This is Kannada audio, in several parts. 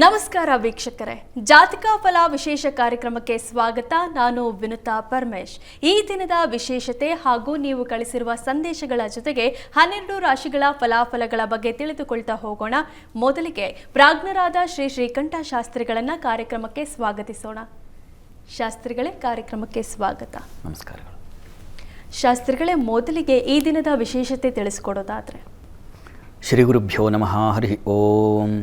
ನಮಸ್ಕಾರ ವೀಕ್ಷಕರೇ, ಜಾತಕ ಫಲ ವಿಶೇಷ ಕಾರ್ಯಕ್ರಮಕ್ಕೆ ಸ್ವಾಗತ. ನಾನು ವಿನುತಾ ಪರಮೇಶ್. ಈ ದಿನದ ವಿಶೇಷತೆ ಹಾಗೂ ನೀವು ಕಳಿಸಿರುವ ಸಂದೇಶಗಳ ಜೊತೆಗೆ 12 ರಾಶಿಗಳ ಫಲಾಫಲಗಳ ಬಗ್ಗೆ ತಿಳಿದುಕೊಳ್ತಾ ಹೋಗೋಣ. ಮೊದಲಿಗೆ ಪ್ರಾಜ್ಞರಾದ ಶ್ರೀ ಶ್ರೀಕಂಠ ಶಾಸ್ತ್ರಿಗಳನ್ನ ಕಾರ್ಯಕ್ರಮಕ್ಕೆ ಸ್ವಾಗತಿಸೋಣ. ಶಾಸ್ತ್ರಿಗಳೇ, ಕಾರ್ಯಕ್ರಮಕ್ಕೆ ಸ್ವಾಗತ. ನಮಸ್ಕಾರಗಳು. ಶಾಸ್ತ್ರಿಗಳೇ, ಮೊದಲಿಗೆ ಈ ದಿನದ ವಿಶೇಷತೆ ತಿಳಿಸ್ಕೊಡೋದಾದ್ರೆ. ಶ್ರೀ ಗುರುಭ್ಯೋ ನಮಃ. ಹರಿ ಓಂ.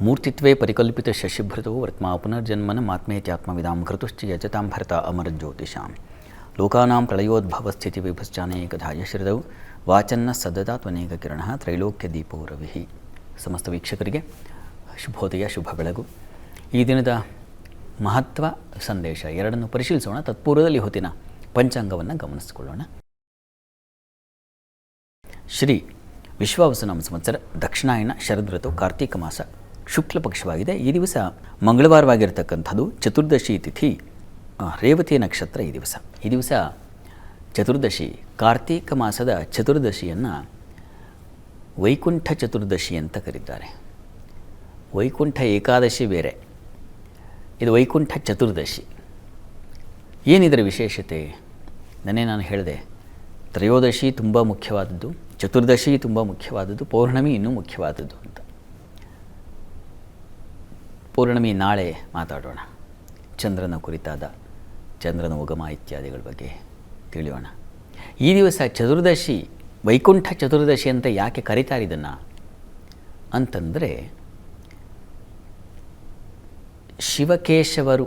ಮೂರ್ತಿತ್ವೇ ಪರಿಕಲ್ಪಿತ ಶಶಿಭೃತೋ ವರ್ತ್ಮಾ ಪುನರ್ಜನ್ಮನ ಮಾತ್ಮೇತ್ಯಾತ್ಮವಿದಾಂ ಕೃತುಶ್ಚ ಯಜತಾಂ ಭರತ ಅಮರಜ್ಯೋತಿಷಾಂ ಲೋಕಾನಾಂ ಪ್ರಳಯೋದ್ಭವ ಸ್ಥಿತಿ ವಿಭಶ್ಚಾನೇಕಧಾಯ ಶ್ರಿದೌ ವಾಚನ್ನ ಸದದಾ ತ್ವನೇಕ ಕಿರಣ ತ್ರೈಲೋಕ್ಯ ದೀಪೋ ರವಿಹಿ. ಸಮಸ್ತ ವೀಕ್ಷಕರಿಗೆ ಶುಭೋದಯ, ಶುಭ ಬೆಳಗು. ಈ ದಿನದ ಮಹತ್ವ ಸಂದೇಶ ಎರಡನ್ನು ಪರಿಶೀಲಿಸೋಣ. ತತ್ಪೂರ್ವದಲ್ಲಿ ಹೊತ್ತಿನ ಪಂಚಾಂಗವನ್ನು ಗಮನಿಸಿಕೊಳ್ಳೋಣ. ಶ್ರೀ ವಿಶ್ವಾವಸುನಾಮ ಸಂವತ್ಸರ ದಕ್ಷಿಣಾಯನ ಶರದೃತು ಕಾರ್ತೀಕ ಮಾಸ ಶುಕ್ಲ ಪಕ್ಷವಾಗಿದೆ. ಈ ದಿವಸ ಮಂಗಳವಾರವಾಗಿರ್ತಕ್ಕಂಥದ್ದು. ಚತುರ್ದಶಿ ತಿಥಿ, ರೇವತಿ ನಕ್ಷತ್ರ. ಈ ದಿವಸ ಚತುರ್ದಶಿ, ಕಾರ್ತೀಕ ಮಾಸದ ಚತುರ್ದಶಿಯನ್ನು ವೈಕುಂಠ ಚತುರ್ದಶಿ ಅಂತ ಕರೀತಾರೆ. ವೈಕುಂಠ ಏಕಾದಶಿ ಬೇರೆ, ಇದು ವೈಕುಂಠ ಚತುರ್ದಶಿ. ಏನಿದರ ವಿಶೇಷತೆ? ನಾನು ಹೇಳಿದೆ, ತ್ರಯೋದಶಿ ತುಂಬ ಮುಖ್ಯವಾದದ್ದು, ಚತುರ್ದಶಿ ತುಂಬ ಮುಖ್ಯವಾದದ್ದು, ಪೌರ್ಣಮಿ ಇನ್ನೂ ಮುಖ್ಯವಾದದ್ದು ಅಂತ. ಪೌರ್ಣಮಿ ನಾಳೆ ಮಾತಾಡೋಣ. ಚಂದ್ರನ ಕುರಿತಾದ ಚಂದ್ರನ ಉಗಮ ಇತ್ಯಾದಿಗಳ ಬಗ್ಗೆ ತಿಳಿಯೋಣ. ಈ ದಿವಸ ಚತುರ್ದಶಿ, ವೈಕುಂಠ ಚತುರ್ದಶಿ ಅಂತ ಯಾಕೆ ಕರೀತಾರೆ ಇದನ್ನು ಅಂತಂದರೆ, ಶಿವಕೇಶವರು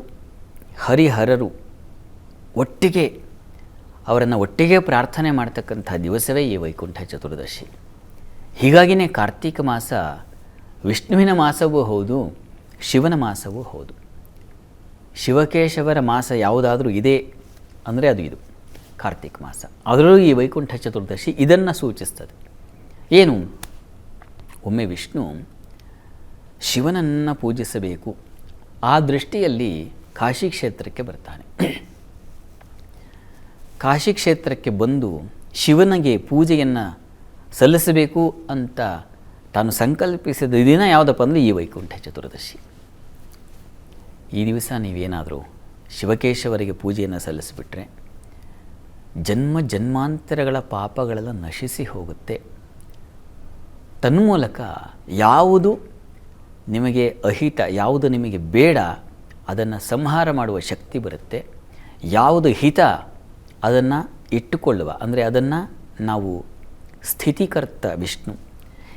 ಹರಿಹರರು ಒಟ್ಟಿಗೆ ಅವರನ್ನು ಒಟ್ಟಿಗೆ ಪ್ರಾರ್ಥನೆ ಮಾಡ್ತಕ್ಕಂಥ ದಿವಸವೇ ಈ ವೈಕುಂಠ ಚತುರ್ದಶಿ. ಹೀಗಾಗಿಯೇ ಕಾರ್ತೀಕ ಮಾಸ ವಿಷ್ಣುವಿನ ಮಾಸವೂ ಹೌದು, ಶಿವನ ಮಾಸವೂ ಹೌದು. ಶಿವಕೇಶವರ ಮಾಸ ಯಾವುದಾದ್ರೂ ಇದೆ ಅಂದರೆ ಅದು ಇದು ಕಾರ್ತೀಕ ಮಾಸ. ಅದರಲ್ಲೂ ಈ ವೈಕುಂಠ ಚತುರ್ದಶಿ ಇದನ್ನು ಸೂಚಿಸ್ತದೆ. ಏನು? ಒಮ್ಮೆ ವಿಷ್ಣು ಶಿವನನ್ನು ಪೂಜಿಸಬೇಕು, ಆ ದೃಷ್ಟಿಯಲ್ಲಿ ಕಾಶಿ ಕ್ಷೇತ್ರಕ್ಕೆ ಬರ್ತಾನೆ. ಕಾಶಿ ಕ್ಷೇತ್ರಕ್ಕೆ ಬಂದು ಶಿವನಿಗೆ ಪೂಜೆಯನ್ನು ಸಲ್ಲಿಸಬೇಕು ಅಂತ ತಾನು ಸಂಕಲ್ಪಿಸಿದ ದಿನ ಯಾವುದಪ್ಪ ಅಂದರೆ ಈ ವೈಕುಂಠ ಚತುರ್ದಶಿ. ಈ ದಿವಸ ನೀವೇನಾದರೂ ಶಿವಕೇಶವರಿಗೆ ಪೂಜೆಯನ್ನು ಸಲ್ಲಿಸಿಬಿಟ್ರೆ ಜನ್ಮ ಜನ್ಮಾಂತರಗಳ ಪಾಪಗಳೆಲ್ಲ ನಶಿಸಿ ಹೋಗುತ್ತೆ. ತನ್ಮೂಲಕ ಯಾವುದು ನಿಮಗೆ ಅಹಿತ, ಯಾವುದು ನಿಮಗೆ ಬೇಡ ಅದನ್ನು ಸಂಹಾರ ಮಾಡುವ ಶಕ್ತಿ ಬರುತ್ತೆ. ಯಾವುದು ಹಿತ ಅದನ್ನು ಇಟ್ಟುಕೊಳ್ಳುವ, ಅಂದರೆ ಅದನ್ನು ನಾವು ಸ್ಥಿತಿಕರ್ತ ವಿಷ್ಣು.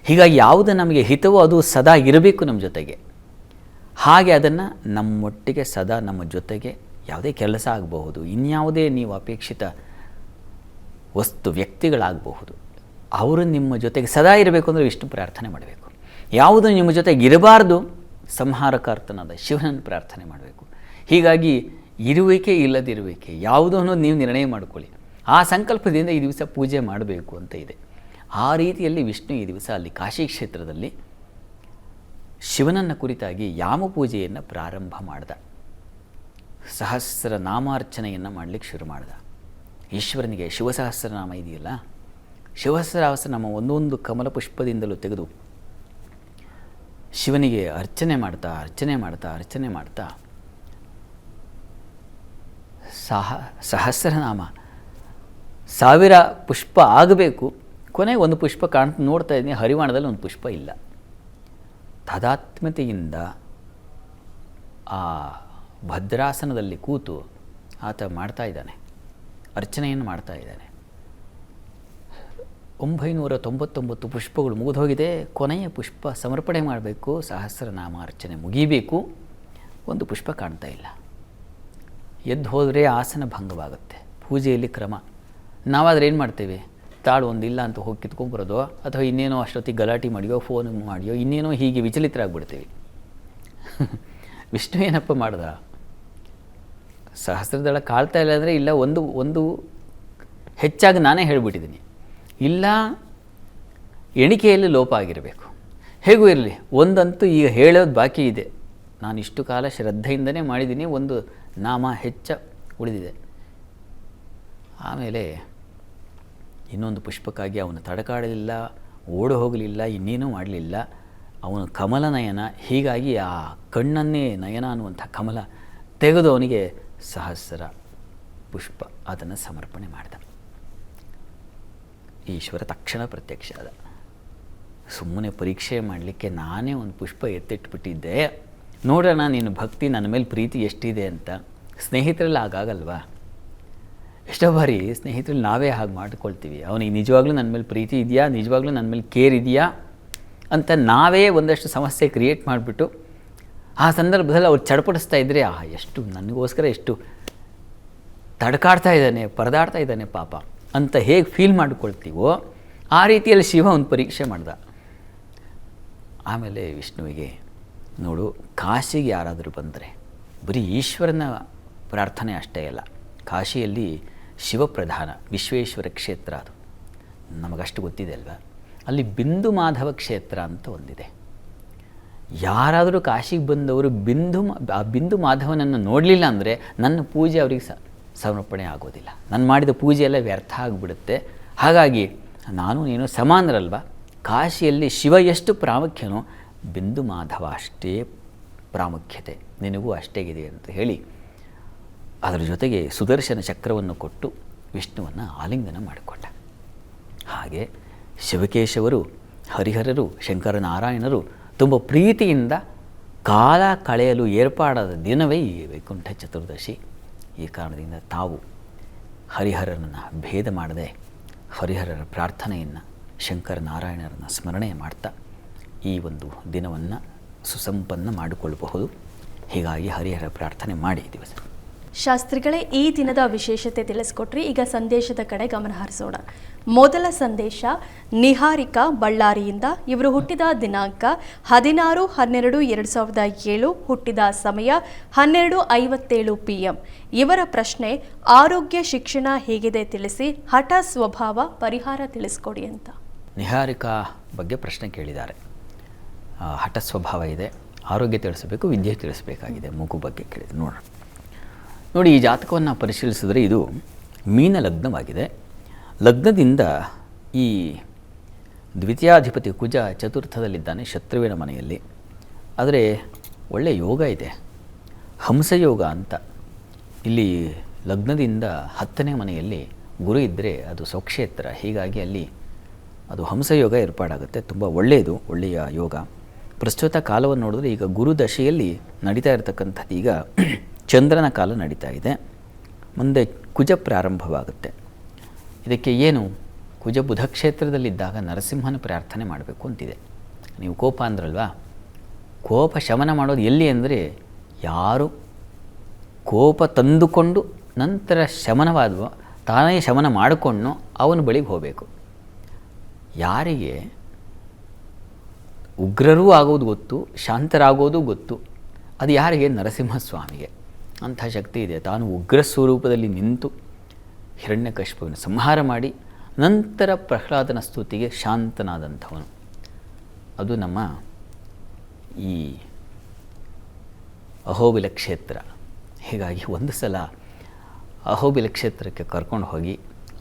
ಹೀಗಾಗಿ ಯಾವುದು ನಮಗೆ ಹಿತವೋ ಅದು ಸದಾ ಇರಬೇಕು ನಮ್ಮ ಜೊತೆಗೆ. ಹಾಗೆ ಅದನ್ನು ನಮ್ಮೊಟ್ಟಿಗೆ ಸದಾ ನಮ್ಮ ಜೊತೆಗೆ ಯಾವುದೇ ಕೆಲಸ ಆಗಬಹುದು, ಇನ್ಯಾವುದೇ ನೀವು ಅಪೇಕ್ಷಿತ ವಸ್ತು ವ್ಯಕ್ತಿಗಳಾಗಬಹುದು, ಅವರು ನಿಮ್ಮ ಜೊತೆಗೆ ಸದಾ ಇರಬೇಕು ಅಂದರೆ ವಿಷ್ಣು ಪ್ರಾರ್ಥನೆ ಮಾಡಬೇಕು. ಯಾವುದು ನಿಮ್ಮ ಜೊತೆಗೆ ಇರಬಾರ್ದು, ಸಂಹಾರಕಾರ್ತನಾದ ಶಿವನನ್ನು ಪ್ರಾರ್ಥನೆ ಮಾಡಬೇಕು. ಹೀಗಾಗಿ ಇರುವಿಕೆ ಇಲ್ಲದಿರುವಿಕೆ ಯಾವುದು ಅನ್ನೋದು ನೀವು ನಿರ್ಣಯ ಮಾಡಿಕೊಳ್ಳಿ. ಆ ಸಂಕಲ್ಪದಿಂದ ಈ ದಿವಸ ಪೂಜೆ ಮಾಡಬೇಕು ಅಂತ ಇದೆ. ಆ ರೀತಿಯಲ್ಲಿ ವಿಷ್ಣು ಈ ದಿವಸ ಅಲ್ಲಿ ಕಾಶಿ ಕ್ಷೇತ್ರದಲ್ಲಿ ಶಿವನನ್ನು ಕುರಿತಾಗಿ ಯಾಮ ಪೂಜೆಯನ್ನು ಪ್ರಾರಂಭ ಮಾಡ್ದ. ಸಹಸ್ರ ನಾಮಾರ್ಚನೆಯನ್ನು ಮಾಡಲಿಕ್ಕೆ ಶುರು ಮಾಡ್ದ. ಈಶ್ವರನಿಗೆ ಶಿವಸಹಸ್ರನಾಮ ಇದೆಯಲ್ಲ, ಶಿವಸಹಸ್ರನಾಮ ಒಂದೊಂದು ಕಮಲ ಪುಷ್ಪದಿಂದಲೂ ತೆಗೆದು ಶಿವನಿಗೆ ಅರ್ಚನೆ ಮಾಡ್ತಾ ಸಹಸ್ರನಾಮ 1000 ಪುಷ್ಪ ಆಗಬೇಕು. ಕೊನೆಗೆ ಒಂದು ಪುಷ್ಪ ನೋಡ್ತಾ ಇದ್ದೀನಿ, ಹರಿವಾಣದಲ್ಲಿ ಒಂದು ಪುಷ್ಪ ಇಲ್ಲ. ತಾದಾತ್ಮ್ಯತೆಯಿಂದ ಆ ಭದ್ರಾಸನದಲ್ಲಿ ಕೂತು ಆತ ಮಾಡ್ತಾ ಇದ್ದಾನೆ, ಅರ್ಚನೆಯನ್ನು ಮಾಡ್ತಾ ಇದ್ದಾನೆ. 999 ಪುಷ್ಪಗಳು ಮುಗಿದೋಗಿದೆ. ಕೊನೆಯ ಪುಷ್ಪ ಸಮರ್ಪಣೆ ಮಾಡಬೇಕು, ಸಹಸ್ರನಾಮ ಅರ್ಚನೆ ಮುಗಿಬೇಕು. ಒಂದು ಪುಷ್ಪ ಕಾಣ್ತಾ ಇಲ್ಲ. ಎದ್ದು ಹೋದರೆ ಆಸನ ಭಂಗವಾಗುತ್ತೆ. ಪೂಜೆಯಲ್ಲಿ ಕ್ರಮ. ನಾವಾದರೆ ಏನು ಮಾಡ್ತೇವೆ? ತಾಳು ಒಂದಿಲ್ಲ ಅಂತ ಹೋಗಿ ಕಿತ್ಕೊಂಡ್ಬರೋದು, ಅಥವಾ ಇನ್ನೇನೋ ಅಷ್ಟೊತ್ತಿಗೆ ಗಲಾಟೆ ಮಾಡಿಯೋ ಫೋನ್ ಮಾಡಿಯೋ ಇನ್ನೇನೋ ಹೀಗೆ ವಿಚಲಿತರಾಗ್ಬಿಡ್ತೀವಿ. ವಿಷ್ಣು ಏನಪ್ಪ ಮಾಡ್ದ? ಸಹಸ್ರದಳ ಕಾಳ್ತಾ ಇಲ್ಲ ಅಂದರೆ ಇಲ್ಲ, ಒಂದು ಹೆಚ್ಚಾಗಿ ನಾನೇ ಹೇಳಿಬಿಟ್ಟಿದ್ದೀನಿ, ಇಲ್ಲ ಎಣಿಕೆಯಲ್ಲಿ ಲೋಪ ಆಗಿರಬೇಕು. ಹೇಗೂ ಇರಲಿ, ಒಂದಂತೂ ಈಗ ಹೇಳೋದು ಬಾಕಿ ಇದೆ. ನಾನು ಇಷ್ಟು ಕಾಲ ಶ್ರದ್ಧೆಯಿಂದನೇ ಮಾಡಿದ್ದೀನಿ, ಒಂದು ನಾಮ ಹೆಚ್ಚ ಉಳಿದಿದೆ. ಆಮೇಲೆ ಇನ್ನೊಂದು ಪುಷ್ಪಕ್ಕಾಗಿ ಅವನು ತಡಕಾಡಲಿಲ್ಲ, ಓಡಿ ಹೋಗಲಿಲ್ಲ, ಇನ್ನೇನೂ ಮಾಡಲಿಲ್ಲ. ಅವನು ಕಮಲ ನಯನ. ಹೀಗಾಗಿ ಆ ಕಣ್ಣನ್ನೇ ನಯನ ಅನ್ನುವಂಥ ಕಮಲ ತೆಗೆದು ಅವನಿಗೆ ಸಹಸ್ರ ಪುಷ್ಪ ಅದನ್ನು ಸಮರ್ಪಣೆ ಮಾಡಿದ. ಈಶ್ವರ ತಕ್ಷಣ ಪ್ರತ್ಯಕ್ಷ ಆದ. ಸುಮ್ಮನೆ ಪರೀಕ್ಷೆ ಮಾಡಲಿಕ್ಕೆ ನಾನೇ ಒಂದು ಪುಷ್ಪ ಎತ್ತಿಟ್ಬಿಟ್ಟಿದ್ದೆ, ನೋಡೋಣ ನೀನು ಭಕ್ತಿ ನನ್ನ ಮೇಲೆ ಪ್ರೀತಿ ಎಷ್ಟಿದೆ ಅಂತ. ಸ್ನೇಹಿತರಲ್ಲಿ ಹಾಗಾಗಲ್ವಾ? ಎಷ್ಟೋ ಬಾರಿ ಸ್ನೇಹಿತರಲ್ಲಿ ನಾವೇ ಹಾಗೆ ಮಾಡ್ಕೊಳ್ತೀವಿ. ಅವನಿಗೆ ನಿಜವಾಗ್ಲೂ ನನ್ನ ಮೇಲೆ ಪ್ರೀತಿ ಇದೆಯಾ, ನಿಜವಾಗ್ಲೂ ನನ್ನ ಮೇಲೆ ಕೇರ್ ಇದೆಯಾ ಅಂತ ನಾವೇ ಒಂದಷ್ಟು ಸಮಸ್ಯೆ ಕ್ರಿಯೇಟ್ ಮಾಡಿಬಿಟ್ಟು ಆ ಸಂದರ್ಭದಲ್ಲಿ ಅವ್ರು ಚಡಪಡಿಸ್ತಾ ಇದ್ದರೆ, ಎಷ್ಟು ನನಗೋಸ್ಕರ ಎಷ್ಟು ತಡ್ಕಾಡ್ತಾ ಇದ್ದಾನೆ, ಪರದಾಡ್ತಾ ಇದ್ದಾನೆ ಪಾಪ ಅಂತ ಹೇಗೆ ಫೀಲ್ ಮಾಡ್ಕೊಳ್ತೀವೋ ಆ ರೀತಿಯಲ್ಲಿ ಶಿವ ಒಂದು ಪರೀಕ್ಷೆ ಮಾಡ್ದ. ಆಮೇಲೆ ವಿಷ್ಣುವಿಗೆ, ನೋಡು, ಕಾಶಿಗೆ ಯಾರಾದರೂ ಬಂದರೆ ಬರೀ ಈಶ್ವರನ ಪ್ರಾರ್ಥನೆ ಅಷ್ಟೇ ಅಲ್ಲ, ಕಾಶಿಯಲ್ಲಿ ಶಿವಪ್ರಧಾನ ವಿಶ್ವೇಶ್ವರ ಕ್ಷೇತ್ರ, ಅದು ನಮಗಷ್ಟು ಗೊತ್ತಿದೆ ಅಲ್ವಾ. ಅಲ್ಲಿ ಬಿಂದು ಮಾಧವ ಕ್ಷೇತ್ರ ಅಂತ ಒಂದಿದೆ. ಯಾರಾದರೂ ಕಾಶಿಗೆ ಬಂದವರು ಆ ಬಿಂದು ಮಾಧವನನ್ನು ನೋಡಲಿಲ್ಲ ಅಂದರೆ ನನ್ನ ಪೂಜೆ ಅವರಿಗೆ ಸಮರ್ಪಣೆ ಆಗೋದಿಲ್ಲ, ನಾನು ಮಾಡಿದ ಪೂಜೆ ಎಲ್ಲ ವ್ಯರ್ಥ ಆಗಿಬಿಡುತ್ತೆ. ಹಾಗಾಗಿ ನಾನು ನೀನು ಸಮಾನರಲ್ವ, ಕಾಶಿಯಲ್ಲಿ ಶಿವ ಎಷ್ಟು ಪ್ರಾಮುಖ್ಯನೋ ಬಿಂದು ಮಾಧವ ಅಷ್ಟೇ ಪ್ರಾಮುಖ್ಯತೆ ನಿನಗೂ ಅಷ್ಟೇ ಇದೆ ಅಂತ ಹೇಳಿ ಅದರ ಜೊತೆಗೆ ಸುದರ್ಶನ ಚಕ್ರವನ್ನು ಕೊಟ್ಟು ವಿಷ್ಣುವನ್ನು ಆಲಿಂಗನ ಮಾಡಿಕೊಂಡ. ಹಾಗೆ ಶಿವಕೇಶವರು, ಹರಿಹರರು, ಶಂಕರನಾರಾಯಣರು ತುಂಬ ಪ್ರೀತಿಯಿಂದ ಕಾಲ ಕಳೆಯಲು ಏರ್ಪಾಡಾದ ದಿನವೇ ಈ ವೈಕುಂಠ ಚತುರ್ದಶಿ. ಈ ಕಾರಣದಿಂದ ತಾವು ಹರಿಹರನನ್ನು ಭೇದ ಮಾಡದೆ ಹರಿಹರರ ಪ್ರಾರ್ಥನೆಯನ್ನು, ಶಂಕರನಾರಾಯಣರನ್ನು ಸ್ಮರಣೆ ಮಾಡ್ತಾ ಈ ಒಂದು ದಿನವನ್ನು ಸುಸಂಪನ್ನ ಮಾಡಿಕೊಳ್ಳಬಹುದು. ಹೀಗಾಗಿ ಹರಿಹರ ಪ್ರಾರ್ಥನೆ ಮಾಡಿ ದಿವಸ. ಶಾಸ್ತ್ರಿಗಳೇ, ಈ ದಿನದ ವಿಶೇಷತೆ ತಿಳಿಸ್ಕೊಟ್ರಿ. ಈಗ ಸಂದೇಶದ ಕಡೆ ಗಮನ ಹರಿಸೋಣ. ಮೊದಲ ಸಂದೇಶ ನಿಹಾರಿಕಾ ಬಳ್ಳಾರಿಯಿಂದ. ಇವರು ಹುಟ್ಟಿದ ದಿನಾಂಕ 16/12/2007, ಹುಟ್ಟಿದ ಸಮಯ 12:57 PM. ಇವರ ಪ್ರಶ್ನೆ, ಆರೋಗ್ಯ ಶಿಕ್ಷಣ ಹೇಗಿದೆ ತಿಳಿಸಿ, ಹಠ ಸ್ವಭಾವ ಪರಿಹಾರ ತಿಳಿಸ್ಕೊಡಿ ಅಂತ. ನಿಹಾರಿಕಾ ಬಗ್ಗೆ ಪ್ರಶ್ನೆ ಕೇಳಿದ್ದಾರೆ. ಹಠ ಸ್ವಭಾವ ಇದೆ, ಆರೋಗ್ಯ ತಿಳಿಸಬೇಕು, ವಿದ್ಯೆ ತಿಳಿಸಬೇಕಾಗಿದೆ. ಮಗು ಬಗ್ಗೆ ಕೇಳಿದೆ. ನೋಡಿ, ಈ ಜಾತಕವನ್ನು ಪರಿಶೀಲಿಸಿದರೆ ಇದು ಮೀನ ಲಗ್ನವಾಗಿದೆ. ಲಗ್ನದಿಂದ ಈ ದ್ವಿತೀಯಾಧಿಪತಿ ಕುಜ ಚತುರ್ಥದಲ್ಲಿದ್ದಾನೆ, ಶತ್ರುವಿನ ಮನೆಯಲ್ಲಿ. ಆದರೆ ಒಳ್ಳೆಯ ಯೋಗ ಇದೆ, ಹಂಸಯೋಗ ಅಂತ. ಇಲ್ಲಿ ಲಗ್ನದಿಂದ 10ನೇ ಮನೆಯಲ್ಲಿ ಗುರು ಇದ್ದರೆ ಅದು ಸ್ವಕ್ಷೇತ್ರ, ಹೀಗಾಗಿ ಅಲ್ಲಿ ಅದು ಹಂಸಯೋಗ ಏರ್ಪಾಡಾಗುತ್ತೆ. ತುಂಬ ಒಳ್ಳೆಯದು, ಒಳ್ಳೆಯ ಯೋಗ. ಪ್ರಸ್ತುತ ಕಾಲವನ್ನು ನೋಡಿದ್ರೆ ಈಗ ಗುರು ದಶೆಯಲ್ಲಿ ನಡೀತಾ ಇರತಕ್ಕಂಥದ್ದು ಈಗ ಚಂದ್ರನ ಕಾಲ ನಡೀತಾ ಇದೆ. ಮುಂದೆ ಕುಜ ಪ್ರಾರಂಭವಾಗುತ್ತೆ. ಇದಕ್ಕೆ ಏನು, ಕುಜ ಬುಧ ಕ್ಷೇತ್ರದಲ್ಲಿದ್ದಾಗ ನರಸಿಂಹನ ಪ್ರಾರ್ಥನೆ ಮಾಡಬೇಕು ಅಂತಿದೆ. ನೀವು ಕೋಪ ಅಂದ್ರಲ್ವಾ, ಕೋಪ ಶಮನ ಮಾಡೋದು ಎಲ್ಲಿ ಅಂದರೆ, ಯಾರು ಕೋಪ ತಂದುಕೊಂಡು ನಂತರ ಶಮನವಾದವೋ ತಾನೇ ಶಮನ ಮಾಡಿಕೊಂಡು ಅವನ ಬಳಿಗೆ ಹೋಗಬೇಕು. ಯಾರಿಗೆ ಉಗ್ರರೂ ಆಗೋದು ಗೊತ್ತು, ಶಾಂತರಾಗೋದು ಗೊತ್ತು, ಅದು ಯಾರಿಗೆ, ನರಸಿಂಹಸ್ವಾಮಿಗೆ ಅಂಥ ಶಕ್ತಿ ಇದೆ. ತಾನು ಉಗ್ರ ಸ್ವರೂಪದಲ್ಲಿ ನಿಂತು ಹಿರಣ್ಯಕಶಿಪುವನ್ನು ಸಂಹಾರ ಮಾಡಿ ನಂತರ ಪ್ರಹ್ಲಾದನ ಸ್ತುತಿಗೆ ಶಾಂತನಾದಂಥವನು. ಅದು ನಮ್ಮ ಈ ಅಹೋಬಿಲ ಕ್ಷೇತ್ರ. ಹೀಗಾಗಿ ಒಂದು ಸಲ ಅಹೋಬಿಲ ಕ್ಷೇತ್ರಕ್ಕೆ ಕರ್ಕೊಂಡು ಹೋಗಿ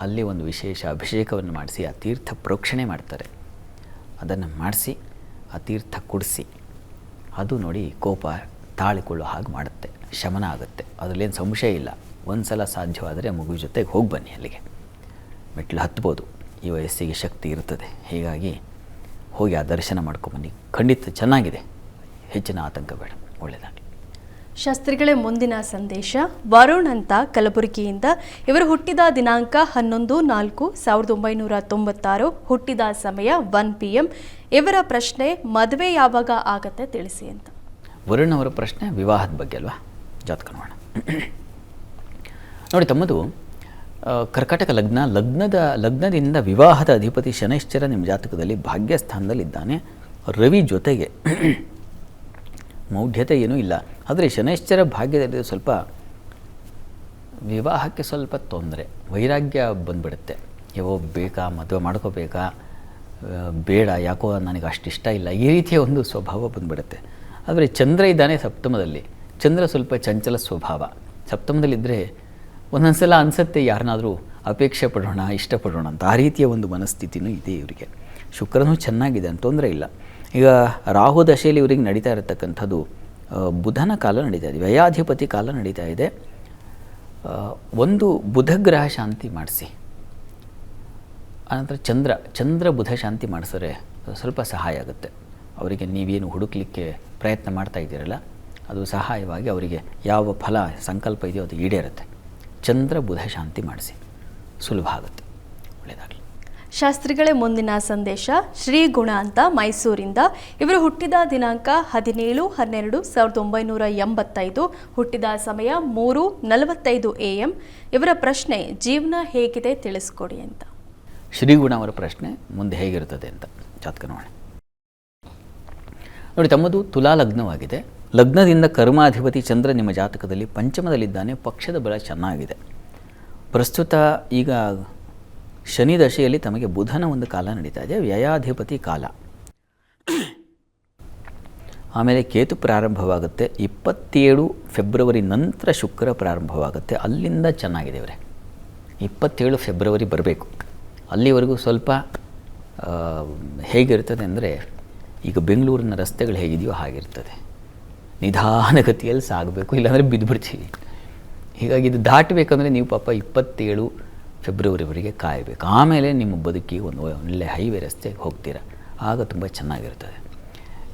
ಅಲ್ಲಿ ಒಂದು ವಿಶೇಷ ಅಭಿಷೇಕವನ್ನು ಮಾಡಿಸಿ ಆ ತೀರ್ಥ ಪ್ರೋಕ್ಷಣೆ ಮಾಡ್ತಾರೆ. ಅದನ್ನು ಮಾಡಿಸಿ ಆ ತೀರ್ಥ ಕುಡಿಸಿ, ಅದು ನೋಡಿ ಕೋಪ ತಾಳಿಕೊಳ್ಳೋ ಹಾಗೆ ಮಾಡುತ್ತೆ, ಶಮನ ಆಗುತ್ತೆ. ಅದರಲ್ಲೇನು ಸಂಶಯ ಇಲ್ಲ. ಒಂದು ಸಲ ಸಾಧ್ಯವಾದರೆ ಮಗು ಜೊತೆಗೆ ಹೋಗಿ ಬನ್ನಿ, ಅಲ್ಲಿಗೆ ಮೆಟ್ಲು ಹತ್ಬೋದು, ಈ ವಯಸ್ಸಿಗೆ ಶಕ್ತಿ ಇರ್ತದೆ. ಹೀಗಾಗಿ ಹೋಗಿ ಆ ದರ್ಶನ ಮಾಡ್ಕೊಂಬನ್ನಿ, ಖಂಡಿತ ಚೆನ್ನಾಗಿದೆ, ಹೆಚ್ಚಿನ ಆತಂಕ ಬೇಡ, ಒಳ್ಳೆಯದಾಗಲಿ. ಶಾಸ್ತ್ರಿಗಳೇ, ಮುಂದಿನ ಸಂದೇಶ ವರುಣ್ ಅಂತ ಕಲಬುರಗಿಯಿಂದ. ಇವರು ಹುಟ್ಟಿದ ದಿನಾಂಕ 11/4/1996, ಹುಟ್ಟಿದ ಸಮಯ 1 PM. ಇವರ ಪ್ರಶ್ನೆ, ಮದುವೆ ಯಾವಾಗ ಆಗತ್ತೆ ತಿಳಿಸಿ ಅಂತ. ವರುಣ್ ಅವರ ಪ್ರಶ್ನೆ ವಿವಾಹದ ಬಗ್ಗೆ ಅಲ್ವಾ? ಜಾತಕ ನೋಡೋಣ. ನೋಡಿ, ತಮ್ಮದು ಕರ್ಕಾಟಕ ಲಗ್ನದಿಂದ ವಿವಾಹದ ಅಧಿಪತಿ ಶನೈಶ್ಚರ ನಿಮ್ಮ ಜಾತಕದಲ್ಲಿ ಭಾಗ್ಯಸ್ಥಾನದಲ್ಲಿದ್ದಾನೆ. ರವಿ ಜೊತೆಗೆ ಮೌಢ್ಯತೆ ಏನೂ ಇಲ್ಲ, ಆದರೆ ಶನೈಶ್ಚರ ಭಾಗ್ಯದಲ್ಲಿ ಸ್ವಲ್ಪ ವಿವಾಹಕ್ಕೆ ಸ್ವಲ್ಪ ತೊಂದರೆ, ವೈರಾಗ್ಯ ಬಂದುಬಿಡುತ್ತೆ. ಯಾವೋ ಬೇಕಾ, ಮದುವೆ ಮಾಡ್ಕೋಬೇಕಾ, ಬೇಡ, ಯಾಕೋ ನನಗೆ ಅಷ್ಟು ಇಷ್ಟ ಇಲ್ಲ, ಈ ರೀತಿಯ ಒಂದು ಸ್ವಭಾವ ಬಂದುಬಿಡುತ್ತೆ. ಆದರೆ ಚಂದ್ರ ಇದ್ದಾನೆ ಸಪ್ತಮದಲ್ಲಿ. ಚಂದ್ರ ಸ್ವಲ್ಪ ಚಂಚಲ ಸ್ವಭಾವ. ಸಪ್ತಮದಲ್ಲಿದ್ದರೆ ಒಂದೊಂದು ಸಲ ಅನಿಸುತ್ತೆ ಯಾರನ್ನಾದರೂ ಅಪೇಕ್ಷೆ ಪಡೋಣ, ಇಷ್ಟಪಡೋಣ ಅಂತ. ಆ ರೀತಿಯ ಒಂದು ಮನಸ್ಥಿತಿನೂ ಇದೆ ಇವರಿಗೆ. ಶುಕ್ರನೂ ಚೆನ್ನಾಗಿದೆ ಅಂತ ತೊಂದರೆ ಇಲ್ಲ. ಈಗ ರಾಹು ದಶೆಯಲ್ಲಿ ಇವರಿಗೆ ನಡೀತಾ ಇರತಕ್ಕಂಥದ್ದು ಬುಧನ ಕಾಲ ನಡೀತಾ ಇದೆ, ವ್ಯಯಾಧಿಪತಿ ಕಾಲ ನಡೀತಾ ಇದೆ. ಒಂದು ಬುಧಗ್ರಹ ಶಾಂತಿ ಮಾಡಿಸಿ, ಆನಂತರ ಚಂದ್ರ ಬುಧ ಶಾಂತಿ ಮಾಡಿಸಿದ್ರೆ ಸ್ವಲ್ಪ ಸಹಾಯ ಆಗುತ್ತೆ ಅವರಿಗೆ. ನೀವೇನು ಹುಡುಕಲಿಕ್ಕೆ ಪ್ರಯತ್ನ ಮಾಡ್ತಾ ಇದ್ದೀರಲ್ಲ, ಅದು ಸಹಾಯವಾಗಿ ಅವರಿಗೆ ಯಾವ ಫಲ ಸಂಕಲ್ಪ ಇದೆಯೋ ಅದು ಈಡೇರುತ್ತೆ. ಚಂದ್ರ ಬುಧ ಶಾಂತಿ ಮಾಡಿಸಿ, ಸುಲಭ ಆಗುತ್ತೆ. ಒಳ್ಳೆಯದಾಗಲಿ. ಶಾಸ್ತ್ರಿಗಳೇ, ಮುಂದಿನ ಸಂದೇಶ ಶ್ರೀ ಗುಣ ಅಂತ ಮೈಸೂರಿಂದ. ಇವರು ಹುಟ್ಟಿದ ದಿನಾಂಕ 17/12/1985, ಹುಟ್ಟಿದ ಸಮಯ 3:45 AM. ಇವರ ಪ್ರಶ್ನೆ, ಜೀವನ ಹೇಗಿದೆ ತಿಳಿಸ್ಕೊಡಿ ಅಂತ. ಶ್ರೀಗುಣ ಅವರ ಪ್ರಶ್ನೆ ಮುಂದೆ ಹೇಗಿರುತ್ತದೆ ಅಂತ ಜಾತಕ ನೋಡೋಣ. ನೋಡಿ, ತಮ್ಮದು ತುಲಾ ಲಗ್ನವಾಗಿದೆ. ಲಗ್ನದಿಂದ ಕರ್ಮಾಧಿಪತಿ ಚಂದ್ರ ನಿಮ್ಮ ಜಾತಕದಲ್ಲಿ ಪಂಚಮದಲ್ಲಿದ್ದಾನೆ. ಪಕ್ಷದ ಬಲ ಚೆನ್ನಾಗಿದೆ. ಪ್ರಸ್ತುತ ಈಗ ಶನಿ ದಶೆಯಲ್ಲಿ ತಮಗೆ ಬುಧನ ಒಂದು ಕಾಲ ನಡೀತಾ ಇದೆ, ವ್ಯಯಾಧಿಪತಿ ಕಾಲ. ಆಮೇಲೆ ಕೇತು ಪ್ರಾರಂಭವಾಗುತ್ತೆ 27 ಫೆಬ್ರವರಿ ನಂತರ ಶುಕ್ರ ಪ್ರಾರಂಭವಾಗುತ್ತೆ. ಅಲ್ಲಿಂದ ಚೆನ್ನಾಗಿದೆ ಇವರೇ. 27 ಫೆಬ್ರವರಿ ಬರಬೇಕು. ಅಲ್ಲಿವರೆಗೂ ಸ್ವಲ್ಪ ಹೇಗಿರ್ತದೆ ಅಂದರೆ, ಈಗ ಬೆಂಗಳೂರಿನ ರಸ್ತೆಗಳು ಹೇಗಿದೆಯೋ ಹಾಗಿರ್ತದೆ. ನಿಧಾನಗತಿಯಲ್ಲಿ ಸಾಗಬೇಕು, ಇಲ್ಲಾಂದರೆ ಬಿದ್ದುಬಿಡ್ತೀವಿ. ಹೀಗಾಗಿ ಇದು ದಾಟಬೇಕಂದ್ರೆ ನೀವು ಪಾಪ 27 ಫೆಬ್ರವರಿವರೆಗೆ ಕಾಯಬೇಕು. ಆಮೇಲೆ ನಿಮ್ಮ ಬದುಕಿಗೆ ಒಂದು ಒಳ್ಳೆ ಹೈವೇ ರಸ್ತೆಗೆ ಹೋಗ್ತೀರ, ಆಗ ತುಂಬ ಚೆನ್ನಾಗಿರ್ತದೆ.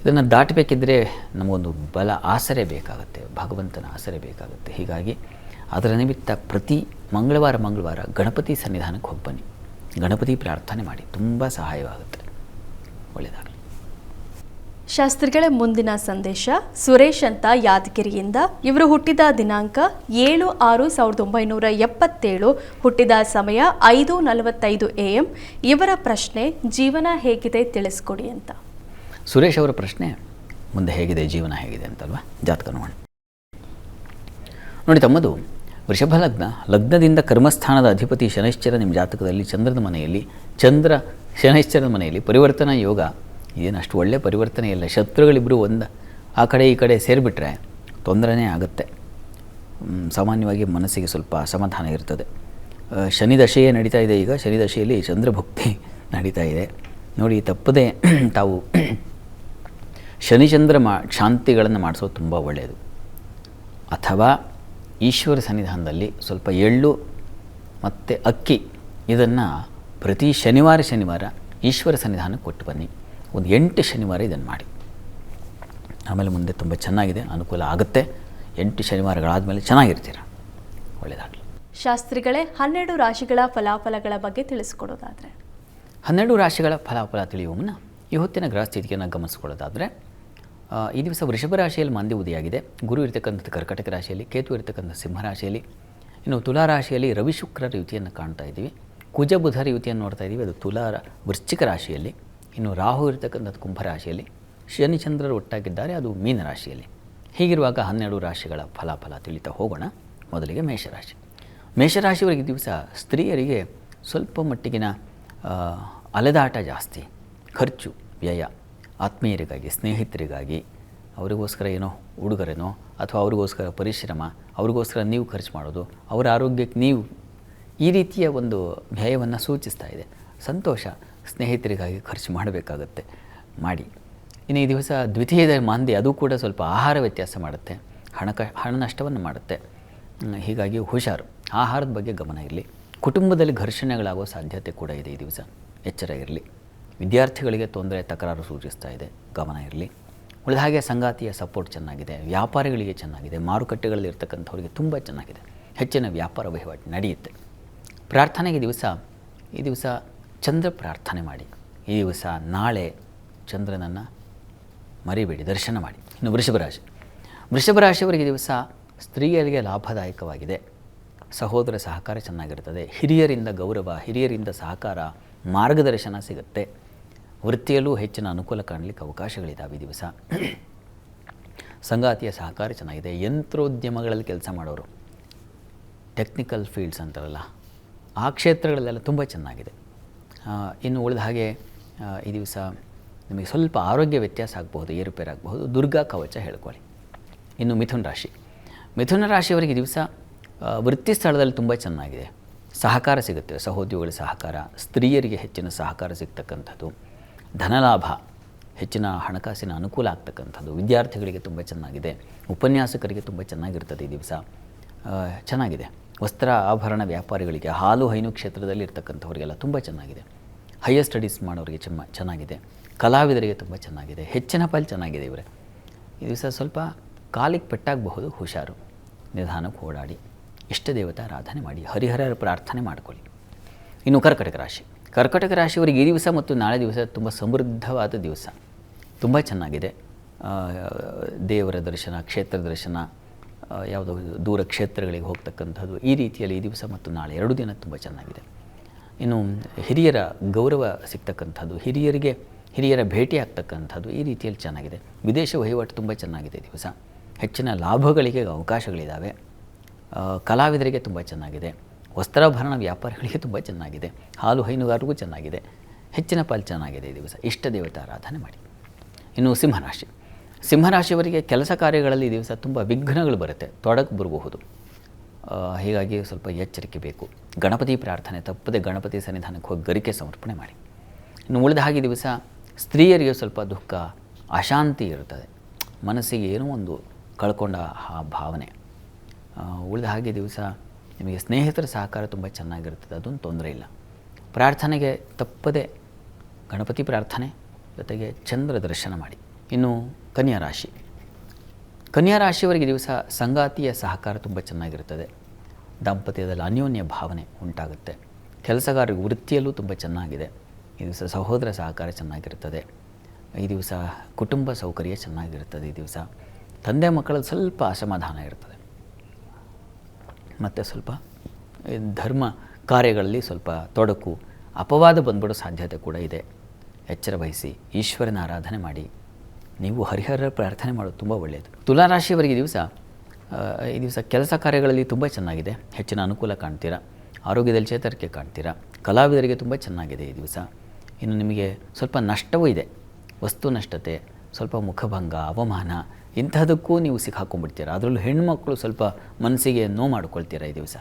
ಇದನ್ನು ದಾಟಬೇಕಿದ್ರೆ ನಮಗೊಂದು ಬಲ ಆಸರೆ ಬೇಕಾಗುತ್ತೆ, ಭಗವಂತನ ಆಸರೆ ಬೇಕಾಗುತ್ತೆ. ಹೀಗಾಗಿ ಅದರ ನಿಮಿತ್ತ ಪ್ರತಿ ಮಂಗಳವಾರ ಗಣಪತಿ ಸನ್ನಿಧಾನಕ್ಕೆ ಹೋಗಿ ಬನ್ನಿ, ಗಣಪತಿ ಪ್ರಾರ್ಥನೆ ಮಾಡಿ, ತುಂಬ ಸಹಾಯವಾಗುತ್ತೆ. ಒಳ್ಳೆಯದಾಗಲಿ. ಶಾಸ್ತ್ರಿಗಳೇ, ಮುಂದಿನ ಸಂದೇಶ ಸುರೇಶ್ ಅಂತ ಯಾದಗಿರಿಯಿಂದ. ಇವರು ಹುಟ್ಟಿದ ದಿನಾಂಕ 7/6/1977, ಹುಟ್ಟಿದ ಸಮಯ 5:45 AM. ಇವರ ಪ್ರಶ್ನೆ, ಜೀವನ ಹೇಗಿದೆ ತಿಳಿಸ್ಕೊಡಿ ಅಂತ. ಸುರೇಶ್ ಅವರ ಪ್ರಶ್ನೆ ಮುಂದೆ ಹೇಗಿದೆ, ಜೀವನ ಹೇಗಿದೆ ಅಂತಲ್ವಾ. ಜಾತಕ ನೋಡೋಣ. ನೋಡಿ, ತಮ್ಮದು ವೃಷಭ ಲಗ್ನ. ಲಗ್ನದಿಂದ ಕರ್ಮಸ್ಥಾನದ ಅಧಿಪತಿ ಶನೈಶ್ಚರ ನಿಮ್ಮ ಜಾತಕದಲ್ಲಿ ಚಂದ್ರನ ಮನೆಯಲ್ಲಿ, ಶನೈಶ್ಚರನ ಮನೆಯಲ್ಲಿ ಪರಿವರ್ತನಾ ಯೋಗ. ಏನು ಅಷ್ಟು ಒಳ್ಳೆ ಪರಿವರ್ತನೆ ಇಲ್ಲ. ಶತ್ರುಗಳಿಬ್ಬರು ಒಂದು ಆ ಕಡೆ ಈ ಕಡೆ ಸೇರಿಬಿಟ್ರೆ ತೊಂದರೆನೇ ಆಗುತ್ತೆ. ಸಾಮಾನ್ಯವಾಗಿ ಮನಸ್ಸಿಗೆ ಸ್ವಲ್ಪ ಅಸಮಾಧಾನ ಇರ್ತದೆ. ಶನಿ ದಶೆಯೇ ನಡೀತಾ ಇದೆ. ಈಗ ಶನಿ ದಶೆಯಲ್ಲಿ ಚಂದ್ರಭಕ್ತಿ ನಡೀತಾ ಇದೆ. ನೋಡಿ, ತಪ್ಪದೆ ತಾವು ಶನಿಚಂದ್ರ ಶಾಂತಿಗಳನ್ನು ಮಾಡಿಸೋದು ತುಂಬ ಒಳ್ಳೆಯದು. ಅಥವಾ ಈಶ್ವರ ಸನ್ನಿಧಾನದಲ್ಲಿ ಸ್ವಲ್ಪ ಎಳ್ಳು ಮತ್ತು ಅಕ್ಕಿ ಇದನ್ನು ಪ್ರತಿ ಶನಿವಾರ ಈಶ್ವರ ಸನ್ನಿಧಾನಕ್ಕೆ ಕೊಟ್ಟು ಬನ್ನಿ. ಒಂದು 8 ಶನಿವಾರ ಇದನ್ನು ಮಾಡಿ. ಆಮೇಲೆ ಮುಂದೆ ತುಂಬ ಚೆನ್ನಾಗಿದೆ, ಅನುಕೂಲ ಆಗುತ್ತೆ. 8 ಶನಿವಾರಗಳಾದಮೇಲೆ ಚೆನ್ನಾಗಿರ್ತೀರ. ಒಳ್ಳೆಯದಾಗಲಿ. ಶಾಸ್ತ್ರಿಗಳೇ, 12 ರಾಶಿಗಳ ಫಲಾಫಲಗಳ ಬಗ್ಗೆ ತಿಳಿಸ್ಕೊಡೋದಾದರೆ. 12 ರಾಶಿಗಳ ಫಲಾಫಲ ತಿಳಿಯುವ ಮುನ್ನ ಈ ಹೊತ್ತಿನ ಗ್ರಹ ಸ್ಥಿತಿಯನ್ನು ಗಮನಿಸ್ಕೊಳ್ಳೋದಾದರೆ, ಈ ದಿವಸ ವೃಷಭ ರಾಶಿಯಲ್ಲಿ ಮಂದಿ ಉದಯಾಗಿದೆ. ಗುರು ಇರತಕ್ಕಂಥದ್ದು ಕರ್ಕಟಕ ರಾಶಿಯಲ್ಲಿ, ಕೇತು ಇರತಕ್ಕಂಥ ಸಿಂಹ ರಾಶಿಯಲ್ಲಿ, ಇನ್ನು ತುಲಾ ರಾಶಿಯಲ್ಲಿ ರವಿ ಶುಕ್ರರ ಯುತಿಯನ್ನು ಕಾಣ್ತಾ ಇದ್ದೀವಿ. ಕುಜ ಬುಧರ ಯುತಿಯನ್ನು ನೋಡ್ತಾ ಇದ್ದೀವಿ, ಅದು ವೃಶ್ಚಿಕ ರಾಶಿಯಲ್ಲಿ. ಇನ್ನು ರಾಹು ಇರತಕ್ಕಂಥದ್ದು ಕುಂಭರಾಶಿಯಲ್ಲಿ, ಶನಿಚಂದ್ರರು ಒಟ್ಟಾಗಿದ್ದಾರೆ, ಅದು ಮೀನ ರಾಶಿಯಲ್ಲಿ. ಹೀಗಿರುವಾಗ 12 ರಾಶಿಗಳ ಫಲಾಫಲ ತಿಳಿತಾ ಹೋಗೋಣ. ಮೊದಲಿಗೆ ಮೇಷರಾಶಿ. ಮೇಷರಾಶಿಯವರಿಗೆ ದಿವಸ ಸ್ತ್ರೀಯರಿಗೆ ಸ್ವಲ್ಪ ಮಟ್ಟಿಗಿನ ಅಲೆದಾಟ ಜಾಸ್ತಿ, ಖರ್ಚು ವ್ಯಯ, ಆತ್ಮೀಯರಿಗಾಗಿ, ಸ್ನೇಹಿತರಿಗಾಗಿ, ಅವರಿಗೋಸ್ಕರ ಏನೋ ಉಡುಗೊರೆನೋ ಅಥವಾ ಅವರಿಗೋಸ್ಕರ ಪರಿಶ್ರಮ, ಅವ್ರಿಗೋಸ್ಕರ ನೀವು ಖರ್ಚು ಮಾಡೋದು, ಅವರ ಆರೋಗ್ಯಕ್ಕೆ ನೀವು, ಈ ರೀತಿಯ ಒಂದು ವ್ಯಯವನ್ನು ಸೂಚಿಸ್ತಾ ಇದೆ. ಸಂತೋಷ. ಸ್ನೇಹಿತರಿಗಾಗಿ ಖರ್ಚು ಮಾಡಬೇಕಾಗತ್ತೆ, ಮಾಡಿ. ಇನ್ನು ಈ ದಿವಸ ದ್ವಿತೀಯದ ಮಾಂದಿ, ಅದು ಕೂಡ ಸ್ವಲ್ಪ ಆಹಾರ ವ್ಯತ್ಯಾಸ ಮಾಡುತ್ತೆ, ಹಣ ನಷ್ಟವನ್ನು ಮಾಡುತ್ತೆ. ಹೀಗಾಗಿ ಹುಷಾರು. ಆಹಾರದ ಬಗ್ಗೆ ಗಮನ ಇರಲಿ. ಕುಟುಂಬದಲ್ಲಿ ಘರ್ಷಣೆಗಳಾಗೋ ಸಾಧ್ಯತೆ ಕೂಡ ಇದೆ. ಈ ದಿವಸ ಎಚ್ಚರ ಇರಲಿ. ವಿದ್ಯಾರ್ಥಿಗಳಿಗೆ ತೊಂದರೆ, ತಕರಾರು ಸೂಚಿಸ್ತಾ ಇದೆ, ಗಮನ ಇರಲಿ. ಉಳಿದ ಹಾಗೆ ಸಂಗಾತಿಯ ಸಪೋರ್ಟ್ ಚೆನ್ನಾಗಿದೆ, ವ್ಯಾಪಾರಿಗಳಿಗೆ ಚೆನ್ನಾಗಿದೆ, ಮಾರುಕಟ್ಟೆಗಳಲ್ಲಿ ಇರ್ತಕ್ಕಂಥವ್ರಿಗೆ ತುಂಬ ಚೆನ್ನಾಗಿದೆ, ಹೆಚ್ಚಿನ ವ್ಯಾಪಾರ ವಹಿವಾಟು ನಡೆಯುತ್ತೆ. ಪ್ರಾರ್ಥನೆಗೆ ಈ ದಿವಸ ಚಂದ್ರ ಪ್ರಾರ್ಥನೆ ಮಾಡಿ. ಈ ದಿವಸ ನಾಳೆ ಚಂದ್ರನನ್ನು ಮರಿಬೇಡಿ, ದರ್ಶನ ಮಾಡಿ. ಇನ್ನು ವೃಷಭ ರಾಶಿಯವರಿಗೆ ದಿವಸ ಸ್ತ್ರೀಯರಿಗೆ ಲಾಭದಾಯಕವಾಗಿದೆ. ಸಹೋದರ ಸಹಕಾರ ಚೆನ್ನಾಗಿರ್ತದೆ. ಹಿರಿಯರಿಂದ ಗೌರವ, ಹಿರಿಯರಿಂದ ಸಹಕಾರ, ಮಾರ್ಗದರ್ಶನ ಸಿಗುತ್ತೆ. ವೃತ್ತಿಯಲ್ಲೂ ಹೆಚ್ಚಿನ ಅನುಕೂಲ ಕಾಣಲಿಕ್ಕೆ ಅವಕಾಶಗಳಿದ್ದಾವೆ ಈ ದಿವಸ. ಸಂಗಾತಿಯ ಸಹಕಾರ ಚೆನ್ನಾಗಿದೆ. ಯಂತ್ರೋದ್ಯಮಗಳಲ್ಲಿ ಕೆಲಸ ಮಾಡೋರು, ಟೆಕ್ನಿಕಲ್ ಫೀಲ್ಡ್ಸ್ ಅಂತಾರಲ್ಲ, ಆ ಕ್ಷೇತ್ರಗಳಲ್ಲೆಲ್ಲ ತುಂಬ ಚೆನ್ನಾಗಿದೆ. ಇನ್ನು ಉಳಿದ ಹಾಗೆ ಈ ದಿವಸ ನಿಮಗೆ ಸ್ವಲ್ಪ ಆರೋಗ್ಯ ವ್ಯತ್ಯಾಸ ಆಗಬಹುದು, ಏರುಪೇರಾಗಬಹುದು. ದುರ್ಗಾ ಕವಚ ಹೇಳ್ಕೊಳ್ಳಿ. ಇನ್ನು ಮಿಥುನ ರಾಶಿಯವರಿಗೆ ದಿವಸ ವೃತ್ತಿ ಸ್ಥಳದಲ್ಲಿ ತುಂಬ ಚೆನ್ನಾಗಿದೆ. ಸಹಕಾರ ಸಿಗುತ್ತೆ, ಸಹೋದ್ಯೋಗಿಗಳ ಸಹಕಾರ, ಸ್ತ್ರೀಯರಿಗೆ ಹೆಚ್ಚಿನ ಸಹಕಾರ ಸಿಗ್ತಕ್ಕಂಥದ್ದು, ಧನಲಾಭ, ಹೆಚ್ಚಿನ ಹಣಕಾಸಿನ ಅನುಕೂಲ ಆಗ್ತಕ್ಕಂಥದ್ದು. ವಿದ್ಯಾರ್ಥಿಗಳಿಗೆ ತುಂಬ ಚೆನ್ನಾಗಿದೆ. ಉಪನ್ಯಾಸಕರಿಗೆ ತುಂಬ ಚೆನ್ನಾಗಿರ್ತದೆ ಈ ದಿವಸ. ಚೆನ್ನಾಗಿದೆ. ವಸ್ತ್ರ ಆಭರಣ ವ್ಯಾಪಾರಿಗಳಿಗೆ, ಹಾಲು ಹೈನು ಕ್ಷೇತ್ರದಲ್ಲಿ ಇರ್ತಕ್ಕಂಥವರಿಗೆಲ್ಲ ತುಂಬ ಚೆನ್ನಾಗಿದೆ. ಹೈಯರ್ ಸ್ಟಡೀಸ್ ಮಾಡೋರಿಗೆ ಚೆನ್ನಾಗಿದೆ. ಕಲಾವಿದರಿಗೆ ತುಂಬ ಚೆನ್ನಾಗಿದೆ. ಹೆಚ್ಚಿನ ಪಾಲು ಚೆನ್ನಾಗಿದೆ ಇವರೇ. ಈ ದಿವಸ ಸ್ವಲ್ಪ ಕಾಲಿಗೆ ಪೆಟ್ಟಾಗಬಹುದು, ಹುಷಾರು. ನಿಧಾನಕ್ಕೆ ಓಡಾಡಿ, ಇಷ್ಟ ದೇವತಾ ಆರಾಧನೆ ಮಾಡಿ, ಹರಿಹರರ ಪ್ರಾರ್ಥನೆ ಮಾಡಿಕೊಳ್ಳಿ. ಇನ್ನು ಕರ್ಕಟಕ ರಾಶಿ. ಕರ್ಕಟಕ ರಾಶಿಯವರಿಗೆ ಈ ದಿವಸ ಮತ್ತು ನಾಳೆ ದಿವಸ ತುಂಬ ಸಮೃದ್ಧವಾದ ದಿವಸ. ತುಂಬ ಚೆನ್ನಾಗಿದೆ. ದೇವರ ದರ್ಶನ, ಕ್ಷೇತ್ರ ದರ್ಶನ, ಯಾವುದೋ ದೂರ ಕ್ಷೇತ್ರಗಳಿಗೆ ಹೋಗ್ತಕ್ಕಂಥದ್ದು, ಈ ರೀತಿಯಲ್ಲಿ ಈ ದಿವಸ ಮತ್ತು ನಾಳೆ 2 ದಿನ ತುಂಬ ಚೆನ್ನಾಗಿದೆ. ಇನ್ನು ಹಿರಿಯರ ಗೌರವ ಸಿಗ್ತಕ್ಕಂಥದ್ದು, ಹಿರಿಯರ ಭೇಟಿ ಆಗ್ತಕ್ಕಂಥದ್ದು, ಈ ರೀತಿಯಲ್ಲಿ ಚೆನ್ನಾಗಿದೆ. ವಿದೇಶ ವಹಿವಾಟು ತುಂಬ ಚೆನ್ನಾಗಿದೆ ದಿವಸ. ಹೆಚ್ಚಿನ ಲಾಭಗಳಿಗೆ ಅವಕಾಶಗಳಿದ್ದಾವೆ. ಕಲಾವಿದರಿಗೆ ತುಂಬ ಚೆನ್ನಾಗಿದೆ. ವಸ್ತ್ರಾಭರಣ ವ್ಯಾಪಾರಿಗಳಿಗೆ ತುಂಬ ಚೆನ್ನಾಗಿದೆ. ಹಾಲು ಹೈನುಗಾರಿಗೂ ಚೆನ್ನಾಗಿದೆ. ಹೆಚ್ಚಿನ ಪಾಲು ಚೆನ್ನಾಗಿದೆ ಈ ದಿವಸ. ಇಷ್ಟ ದೇವತಾ ಆರಾಧನೆ ಮಾಡಿ. ಇನ್ನು ಸಿಂಹರಾಶಿ. ಸಿಂಹರಾಶಿಯವರಿಗೆ ಕೆಲಸ ಕಾರ್ಯಗಳಲ್ಲಿ ಈ ದಿವಸ ತುಂಬ ವಿಘ್ನಗಳು ಬರುತ್ತೆ, ತೊಡಕು ಬರಬಹುದು. ಹೀಗಾಗಿ ಸ್ವಲ್ಪ ಎಚ್ಚರಿಕೆ ಬೇಕು. ಗಣಪತಿ ಪ್ರಾರ್ಥನೆ ತಪ್ಪದೆ ಗಣಪತಿ ಸನ್ನಿಧಾನಕ್ಕೆ ಹೋಗಿ ಗರಿಕೆ ಸಮರ್ಪಣೆ ಮಾಡಿ. ಇನ್ನು ಉಳಿದ ಹಾಗೆ ದಿವಸ ಸ್ತ್ರೀಯರಿಗೆ ಸ್ವಲ್ಪ ದುಃಖ, ಅಶಾಂತಿ ಇರುತ್ತದೆ. ಮನಸ್ಸಿಗೆ ಏನೋ ಒಂದು ಕಳ್ಕೊಂಡ ಆ ಭಾವನೆ. ಉಳಿದ ಹಾಗೆ ದಿವಸ ನಿಮಗೆ ಸ್ನೇಹಿತರ ಸಹಕಾರ ತುಂಬ ಚೆನ್ನಾಗಿರ್ತದೆ, ಅದೊಂದು ತೊಂದರೆ ಇಲ್ಲ. ಪ್ರಾರ್ಥನೆಗೆ ತಪ್ಪದೆ ಗಣಪತಿ ಪ್ರಾರ್ಥನೆ ಜೊತೆಗೆ ಚಂದ್ರ ದರ್ಶನ ಮಾಡಿ. ಇನ್ನು ಕನ್ಯಾ ರಾಶಿ. ಕನ್ಯಾ ರಾಶಿಯವರಿಗೆ ದಿವಸ ಸಂಗಾತಿಯ ಸಹಕಾರ ತುಂಬ ಚೆನ್ನಾಗಿರ್ತದೆ. ದಾಂಪತ್ಯದಲ್ಲಿ ಅನ್ಯೋನ್ಯ ಭಾವನೆ ಉಂಟಾಗುತ್ತೆ. ಕೆಲಸಗಾರರಿಗೆ ವೃತ್ತಿಯಲ್ಲೂ ತುಂಬ ಚೆನ್ನಾಗಿದೆ. ಈ ದಿವಸ ಸಹೋದರ ಸಹಕಾರ ಚೆನ್ನಾಗಿರ್ತದೆ. ಈ ದಿವಸ ಕುಟುಂಬ ಸೌಕರ್ಯ ಚೆನ್ನಾಗಿರ್ತದೆ. ಈ ದಿವಸ ತಂದೆ ಮಕ್ಕಳಲ್ಲಿ ಸ್ವಲ್ಪ ಅಸಮಾಧಾನ ಇರ್ತದೆ. ಮತ್ತು ಸ್ವಲ್ಪ ಧರ್ಮ ಕಾರ್ಯಗಳಲ್ಲಿ ಸ್ವಲ್ಪ ತೊಡಕು, ಅಪವಾದ ಬಂದ್ಬಿಡೋ ಸಾಧ್ಯತೆ ಕೂಡ ಇದೆ. ಎಚ್ಚರ ವಹಿಸಿ ಈಶ್ವರನ ಆರಾಧನೆ ಮಾಡಿ. ನೀವು ಹರಿಹರ ಪ್ರಾರ್ಥನೆ ಮಾಡೋದು ತುಂಬ ಒಳ್ಳೆಯದು. ತುಲಾರಾಶಿಯವರಿಗೆ ಈ ದಿವಸ ಕೆಲಸ ಕಾರ್ಯಗಳಲ್ಲಿ ತುಂಬ ಚೆನ್ನಾಗಿದೆ. ಹೆಚ್ಚಿನ ಅನುಕೂಲ ಕಾಣ್ತೀರಾ. ಆರೋಗ್ಯದಲ್ಲಿ ಚೇತರಿಕೆ ಕಾಣ್ತೀರಾ. ಕಲಾವಿದರಿಗೆ ತುಂಬ ಚೆನ್ನಾಗಿದೆ ಈ ದಿವಸ. ಇನ್ನು ನಿಮಗೆ ಸ್ವಲ್ಪ ನಷ್ಟವೂ ಇದೆ. ವಸ್ತು ನಷ್ಟತೆ, ಸ್ವಲ್ಪ ಮುಖಭಂಗ, ಅವಮಾನ, ಇಂಥದಕ್ಕೂ ನೀವು ಸಿಕ್ಕಾಕೊಂಡ್ಬಿಡ್ತೀರ. ಅದರಲ್ಲೂ ಹೆಣ್ಮಕ್ಳು ಸ್ವಲ್ಪ ಮನಸ್ಸಿಗೆ ನೋವು ಮಾಡ್ಕೊಳ್ತೀರ ಈ ದಿವಸ.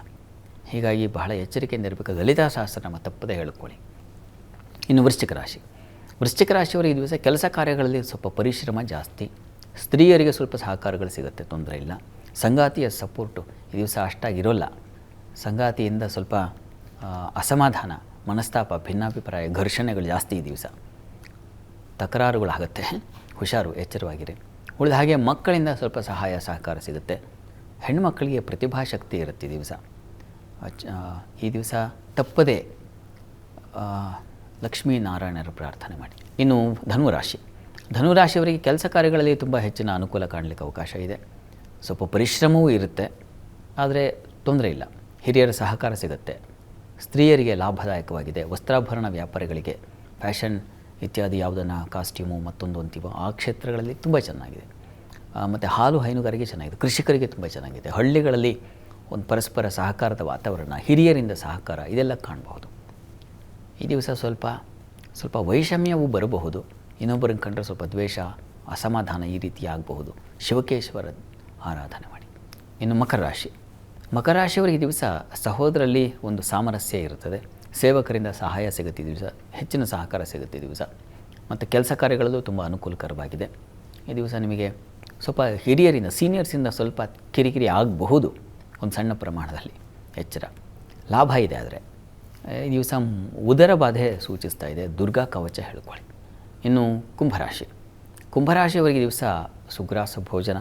ಹೀಗಾಗಿ ಬಹಳ ಎಚ್ಚರಿಕೆಯಿಂದ ಇರಬೇಕು. ಲಲಿತಾ ಸಹಸ್ರನಾಮ ತಪ್ಪದೆ ಹೇಳ್ಕೊಳ್ಳಿ. ಇನ್ನು ವೃಶ್ಚಿಕ ರಾಶಿ. ವೃಶ್ಚಿಕ ರಾಶಿಯವರು ಈ ದಿವಸ ಕೆಲಸ ಕಾರ್ಯಗಳಲ್ಲಿ ಸ್ವಲ್ಪ ಪರಿಶ್ರಮ ಜಾಸ್ತಿ. ಸ್ತ್ರೀಯರಿಗೆ ಸ್ವಲ್ಪ ಸಹಕಾರಗಳು ಸಿಗುತ್ತೆ, ತೊಂದರೆ ಇಲ್ಲ. ಸಂಗಾತಿಯ ಸಪೋರ್ಟು ಈ ದಿವಸ ಅಷ್ಟಾಗಿರೋಲ್ಲ. ಸಂಗಾತಿಯಿಂದ ಸ್ವಲ್ಪ ಅಸಮಾಧಾನ, ಮನಸ್ತಾಪ, ಭಿನ್ನಾಭಿಪ್ರಾಯ, ಘರ್ಷಣೆಗಳು ಜಾಸ್ತಿ ಈ ದಿವಸ. ತಕರಾರುಗಳಾಗುತ್ತೆ, ಹುಷಾರು, ಎಚ್ಚರವಾಗಿರಿ. ಉಳಿದ ಹಾಗೆ ಮಕ್ಕಳಿಂದ ಸ್ವಲ್ಪ ಸಹಾಯ ಸಹಕಾರ ಸಿಗುತ್ತೆ. ಹೆಣ್ಣುಮಕ್ಕಳಿಗೆ ಪ್ರತಿಭಾಶಕ್ತಿ ಇರುತ್ತೆ ಈ ದಿವಸ. ಈ ದಿವಸ ತಪ್ಪದೆ ಲಕ್ಷ್ಮೀನಾರಾಯಣರ ಪ್ರಾರ್ಥನೆ ಮಾಡಿ. ಇನ್ನು ಧನುರಾಶಿ. ಧನುರಾಶಿಯವರಿಗೆ ಕೆಲಸ ಕಾರ್ಯಗಳಲ್ಲಿ ತುಂಬ ಹೆಚ್ಚಿನ ಅನುಕೂಲ ಕಾಣಲಿಕ್ಕೆ ಅವಕಾಶ ಇದೆ. ಸ್ವಲ್ಪ ಪರಿಶ್ರಮವೂ ಇರುತ್ತೆ, ಆದರೆ ತೊಂದರೆ ಇಲ್ಲ. ಹಿರಿಯರ ಸಹಕಾರ ಸಿಗುತ್ತೆ. ಸ್ತ್ರೀಯರಿಗೆ ಲಾಭದಾಯಕವಾಗಿದೆ. ವಸ್ತ್ರಾಭರಣ ವ್ಯಾಪಾರಿಗಳಿಗೆ ಫ್ಯಾಷನ್ ಇತ್ಯಾದಿ ಯಾವುದನ್ನು ಕಾಸ್ಟ್ಯೂಮು ಮತ್ತೊಂದು ಅಂತೀವೋ ಆ ಕ್ಷೇತ್ರಗಳಲ್ಲಿ ತುಂಬ ಚೆನ್ನಾಗಿದೆ. ಮತ್ತು ಹಾಲು ಹೈನುಗಾರಿಕೆ ಚೆನ್ನಾಗಿದೆ. ಕೃಷಿಕರಿಗೆ ತುಂಬ ಚೆನ್ನಾಗಿದೆ. ಹಳ್ಳಿಗಳಲ್ಲಿ ಒಂದು ಪರಸ್ಪರ ಸಹಕಾರದ ವಾತಾವರಣ, ಹಿರಿಯರಿಂದ ಸಹಕಾರ, ಇದೆಲ್ಲ ಕಾಣಬಹುದು. ಈ ದಿವಸ ಸ್ವಲ್ಪ ವೈಷಮ್ಯವೂ ಬರಬಹುದು. ಇನ್ನೊಬ್ಬರನ್ನು ಕಂಡ್ರೆ ಸ್ವಲ್ಪ ದ್ವೇಷ, ಅಸಮಾಧಾನ ಈ ರೀತಿ ಆಗಬಹುದು. ಶಿವಕೇಶ್ವರ ಆರಾಧನೆ ಮಾಡಿ. ಇನ್ನು ಮಕರ ರಾಶಿ. ಮಕರ ರಾಶಿಯವರಿಗೆ ಈ ದಿವಸ ಸಹೋದರಲ್ಲಿ ಒಂದು ಸಾಮರಸ್ಯ ಇರುತ್ತದೆ. ಸೇವಕರಿಂದ ಸಹಾಯ ಸಿಗುತ್ತೆ ಈ ದಿವಸ. ಹೆಚ್ಚಿನ ಸಹಕಾರ ಸಿಗುತ್ತೆ ಈ ದಿವಸ. ಮತ್ತು ಕೆಲಸ ಕಾರ್ಯಗಳಲ್ಲೂ ತುಂಬ ಅನುಕೂಲಕರವಾಗಿದೆ. ಈ ದಿವಸ ನಿಮಗೆ ಸ್ವಲ್ಪ ಹಿರಿಯರಿಂದ, ಸೀನಿಯರ್ಸಿಂದ ಸ್ವಲ್ಪ ಕಿರಿಕಿರಿ ಆಗಬಹುದು ಒಂದು ಸಣ್ಣ ಪ್ರಮಾಣದಲ್ಲಿ. ಎಚ್ಚರ. ಲಾಭ ಇದೆ. ಆದರೆ ಈ ದಿವಸ ಉದರ ಬಾಧೆ ಸೂಚಿಸ್ತಾ ಇದೆ. ದುರ್ಗಾ ಕವಚ ಹೇಳ್ಕೊಳ್ಳಿ. ಇನ್ನು ಕುಂಭರಾಶಿ. ಕುಂಭರಾಶಿಯವರಿಗೆ ದಿವಸ ಸುಗ್ರಾಸ ಭೋಜನ,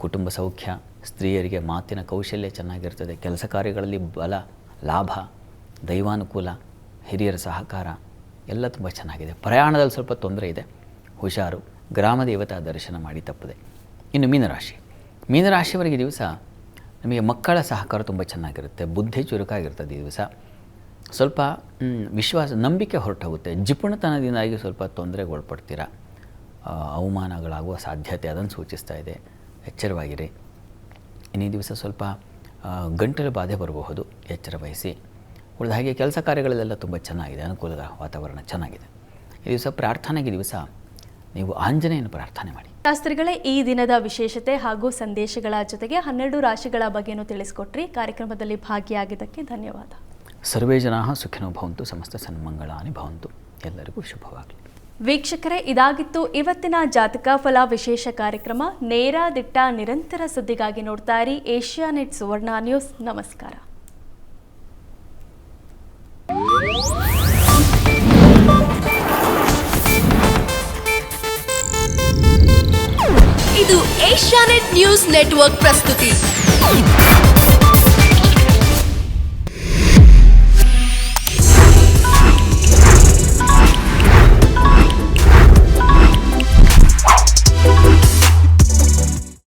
ಕುಟುಂಬ ಸೌಖ್ಯ, ಸ್ತ್ರೀಯರಿಗೆ ಮಾತಿನ ಕೌಶಲ್ಯ ಚೆನ್ನಾಗಿರ್ತದೆ. ಕೆಲಸ ಕಾರ್ಯಗಳಲ್ಲಿ ಬಲ, ಲಾಭ, ದೈವಾನುಕೂಲ, ಹಿರಿಯರ ಸಹಕಾರ ಎಲ್ಲ ತುಂಬ ಚೆನ್ನಾಗಿದೆ. ಪ್ರಯಾಣದಲ್ಲಿ ಸ್ವಲ್ಪ ತೊಂದರೆ ಇದೆ, ಹುಷಾರು. ಗ್ರಾಮ ದೇವತಾ ದರ್ಶನ ಮಾಡಿ ತಪ್ಪದೆ. ಇನ್ನು ಮೀನರಾಶಿ. ಮೀನರಾಶಿಯವರಿಗೆ ದಿವಸ ನಿಮಗೆ ಮಕ್ಕಳ ಸಹಕಾರ ತುಂಬ ಚೆನ್ನಾಗಿರುತ್ತೆ. ಬುದ್ಧಿ ಚುರುಕಾಗಿರ್ತದೆ ಈ ದಿವಸ. ಸ್ವಲ್ಪ ವಿಶ್ವಾಸ, ನಂಬಿಕೆ ಹೊರಟೋಗುತ್ತೆ. ಜಿಪುಣತನದಿಂದಾಗಿ ಸ್ವಲ್ಪ ತೊಂದರೆಗೆ ಒಳಪಡ್ತೀರ. ಅವಮಾನಗಳಾಗುವ ಸಾಧ್ಯತೆ ಅದನ್ನು ಸೂಚಿಸ್ತಾ ಇದೆ. ಎಚ್ಚರವಾಗಿರಿ. ಇನ್ನು ಈ ದಿವಸ ಸ್ವಲ್ಪ ಗಂಟಲು ಬಾಧೆ ಬರಬಹುದು, ಎಚ್ಚರ ವಹಿಸಿ. ಉಳಿದ ಹಾಗೆ ಕೆಲಸ ಕಾರ್ಯಗಳಲ್ಲೆಲ್ಲ ತುಂಬ ಚೆನ್ನಾಗಿದೆ. ಅನುಕೂಲದ ವಾತಾವರಣ ಚೆನ್ನಾಗಿದೆ. ಈ ದಿವಸ ಪ್ರಾರ್ಥನೆಗೆ ದಿವಸ ನೀವು ಆಂಜನೇಯನ ಪ್ರಾರ್ಥನೆ ಮಾಡಿ. ಶಾಸ್ತ್ರಿಗಳೇ, ಈ ದಿನದ ವಿಶೇಷತೆ ಹಾಗೂ ಸಂದೇಶಗಳ ಜೊತೆಗೆ 12 ರಾಶಿಗಳ ಬಗ್ಗೆನೂ ತಿಳಿಸ್ಕೊಟ್ರಿ. ಕಾರ್ಯಕ್ರಮದಲ್ಲಿ ಭಾಗಿಯಾಗಿದ್ದಕ್ಕೆ ಧನ್ಯವಾದ. ಸರ್ವೇ ಜನಾಃ ಸುಖಿನೋ ಭವಂತು, ಸಮಸ್ತ ಸನ್ಮಂಗಳಾನಿ ಭವಂತು. ಎಲ್ಲರಿಗೂ ಶುಭವಾಗಲಿ. ವೀಕ್ಷಕರೇ, ಇದಾಗಿತ್ತು ಇವತ್ತಿನ ಜಾತಕ ಫಲ ವಿಶೇಷ ಕಾರ್ಯಕ್ರಮ. ನೇರ ದಿಟ್ಟ ನಿರಂತರ ಸುದ್ದಿಗಾಗಿ ನೋಡ್ತಾ ಇರಿ ಏಷ್ಯಾನೆಟ್ ಸುವರ್ಣ ನ್ಯೂಸ್. ನಮಸ್ಕಾರ. ಇದು ಏಷ್ಯಾನೆಟ್ ನ್ಯೂಸ್ ನೆಟ್ವರ್ಕ್ ಪ್ರಸ್ತುತಿ.